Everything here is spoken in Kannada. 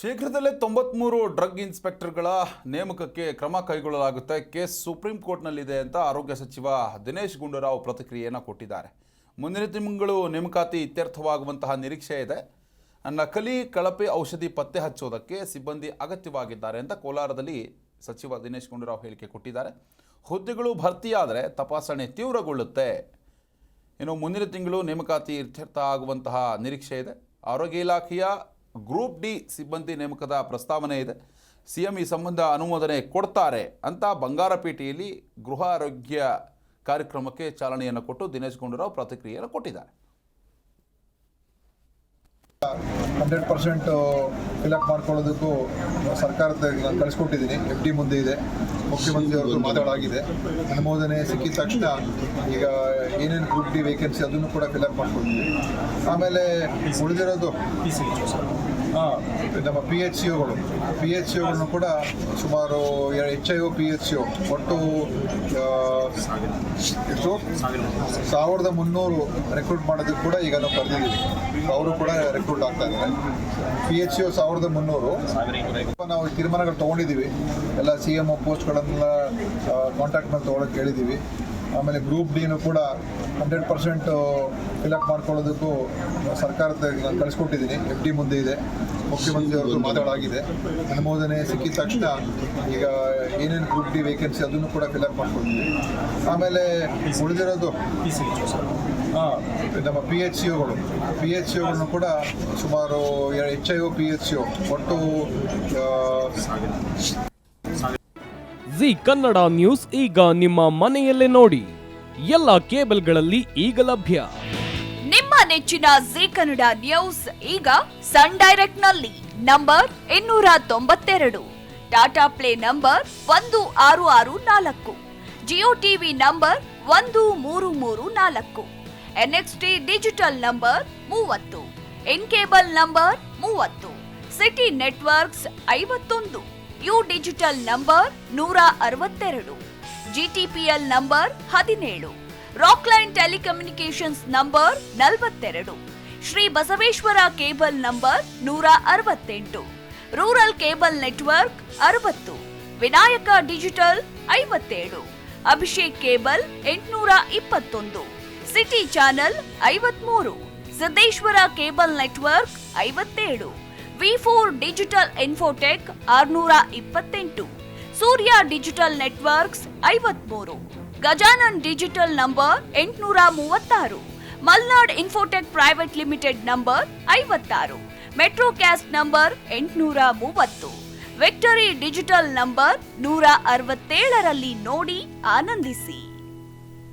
ಶೀಘ್ರದಲ್ಲೇ 93 ಡ್ರಗ್ ಇನ್ಸ್ಪೆಕ್ಟರ್ಗಳ ನೇಮಕಕ್ಕೆ ಕ್ರಮ ಕೈಗೊಳ್ಳಲಾಗುತ್ತೆ. ಕೇಸ್ ಸುಪ್ರೀಂ ಕೋರ್ಟ್ನಲ್ಲಿದೆ ಅಂತ ಆರೋಗ್ಯ ಸಚಿವ ದಿನೇಶ್ ಗುಂಡೂರಾವ್ ಪ್ರತಿಕ್ರಿಯೆಯನ್ನು ಕೊಟ್ಟಿದ್ದಾರೆ. ಮುಂದಿನ ತಿಂಗಳು ನೇಮಕಾತಿ ಇತ್ಯರ್ಥವಾಗುವಂತಹ ನಿರೀಕ್ಷೆ ಇದೆ. ನಕಲಿ ಕಳಪೆ ಔಷಧಿ ಪತ್ತೆ ಹಚ್ಚೋದಕ್ಕೆ ಸಿಬ್ಬಂದಿ ಅಗತ್ಯವಾಗಿದ್ದಾರೆ ಅಂತ ಕೋಲಾರದಲ್ಲಿ ಸಚಿವ ದಿನೇಶ್ ಗುಂಡೂರಾವ್ ಹೇಳಿಕೆ ಕೊಟ್ಟಿದ್ದಾರೆ. ಹುದ್ದೆಗಳು ಭರ್ತಿಯಾದರೆ ತಪಾಸಣೆ ತೀವ್ರಗೊಳ್ಳುತ್ತೆ. ಇನ್ನು ಮುಂದಿನ ತಿಂಗಳು ನೇಮಕಾತಿ ಇತ್ಯರ್ಥ ಆಗುವಂತಹ ನಿರೀಕ್ಷೆ ಇದೆ. ಆರೋಗ್ಯ ಇಲಾಖೆಯ ಗ್ರೂಪ್ ಡಿ ಸಿಬ್ಬಂದಿ ನೇಮಕದ ಪ್ರಸ್ತಾವನೆ ಇದೆ. ಸಿಎಂ ಈ ಸಂಬಂಧ ಅನುಮೋದನೆ ಕೊಡ್ತಾರೆ ಅಂತ ಬಂಗಾರಪೇಟೆಯಲ್ಲಿ ಗೃಹ ಆರೋಗ್ಯ ಕಾರ್ಯಕ್ರಮಕ್ಕೆ ಚಾಲನೆಯನ್ನು ಕೊಟ್ಟು ದಿನೇಶ್ ಗುಂಡೂರಾವ್ ಪ್ರತಿಕ್ರಿಯೆಯನ್ನು ಕೊಟ್ಟಿದ್ದಾರೆ. 100% ಫಿಲಪ್ ಮಾಡ್ಕೊಳ್ಳೋದಕ್ಕೂ ಸರ್ಕಾರದ ಕಳಿಸ್ಕೊಟ್ಟಿದ್ದೀನಿ. FD ಮುಂದೆ ಇದೆ, ಮುಖ್ಯಮಂತ್ರಿ ಅವ್ರದ್ದು ಮಾತಾಡಾಗಿದೆ. ಅನುಮೋದನೆ ಸಿಕ್ಕಿದ ತಕ್ಷಣ ಈಗ ಏನೇನು ಗ್ರೂಪ್ ಡಿ ವೇಕೆನ್ಸಿ ಅದನ್ನು ಕೂಡ ಫಿಲಪ್ ಮಾಡ್ಕೊಳ್ತೀವಿ. ಆಮೇಲೆ ಉಳಿದಿರೋದು ನಮ್ಮ PHCOಗಳನ್ನು ಕೂಡ ಸುಮಾರು HIO PHCO ಒಟ್ಟು 1300 ರೆಕ್ರೂಟ್ ಮಾಡೋದಕ್ಕೆ ಕೂಡ ಈಗ ನಾವು ಕರೆದಿದ್ದೀವಿ. ಅವರು ಕೂಡ ರೆಕ್ರೂಟ್ ಆಗ್ತಾ ಇದ್ದಾರೆ. PHCO 1300 ನಾವು ತೀರ್ಮಾನಗಳು ತೊಗೊಂಡಿದ್ದೀವಿ. ಎಲ್ಲ CMO ಪೋಸ್ಟ್ಗಳನ್ನೆಲ್ಲ ಕಾಂಟ್ಯಾಕ್ಟ್ ಮೇಲೆ ತೊಗೊಳಕ್ಕೆ ಹೇಳಿದ್ದೀವಿ. ಆಮೇಲೆ ಗ್ರೂಪ್ ಡಿನೂ ಕೂಡ 100% ಫಿಲಪ್ ಮಾಡ್ಕೊಳ್ಳೋದಕ್ಕೂ ಸರ್ಕಾರದ ಕಳಿಸ್ಕೊಟ್ಟಿದ್ದೀನಿ. FD ಮುಂದೆ ಇದೆ, ಮುಖ್ಯಮಂತ್ರಿ ಅವ್ರದ್ದು ಮಾತಾಡಾಗಿದೆ. ಅನುಮೋದನೆ ಸಿಕ್ಕಿದ ತಕ್ಷಣ ಈಗ ಏನೇನು ಗ್ರೂಪ್ ಡಿ ವೇಕೆನ್ಸಿ ಅದನ್ನು ಕೂಡ ಫಿಲಪ್ ಮಾಡ್ಕೊಳ್ತೀವಿ. ಆಮೇಲೆ ಉಳಿದಿರೋದು ನಮ್ಮ PHCOಗಳನ್ನು ಕೂಡ ಸುಮಾರು HIO PHCO ಒಟ್ಟು ಜಿ ಕನ್ನಡ ನ್ಯೂಸ್ ಈಗ ನಿಮ್ಮ ಮನೆಯಲ್ಲೇ ನೋಡಿ. ಎಲ್ಲ ಕೇಬಲ್ಗಳಲ್ಲಿ ಈಗ ಲಭ್ಯ. ನಿಮ್ಮ ನೆಚ್ಚಿನ ಜಿ ಕನ್ನಡ ನ್ಯೂಸ್ ಈಗ ಸನ್ ಡೈರೆಕ್ಟ್ ನಲ್ಲಿ number 292, Tata play number 1664, Jio TV number 1334, NXT digital number 30, in cable number 30, city networks 51, U digital number 162, GTPL number 17, Rockline telecommunications number 42, Shri Basaveshwara cable number 168, rural cable network 60, Vinayaka digital 57, Abhishek cable 821, city channel 53, Siddeshwara cable network 57, V4 digital Infotech 628, Surya digital networks 53, Gajanan digital number 836, Malnad infotech private limited number 56, Metrocast number 830, victory digital number 167ರಲ್ಲಿ ನೋಡಿ ಆನಂದಿಸಿ.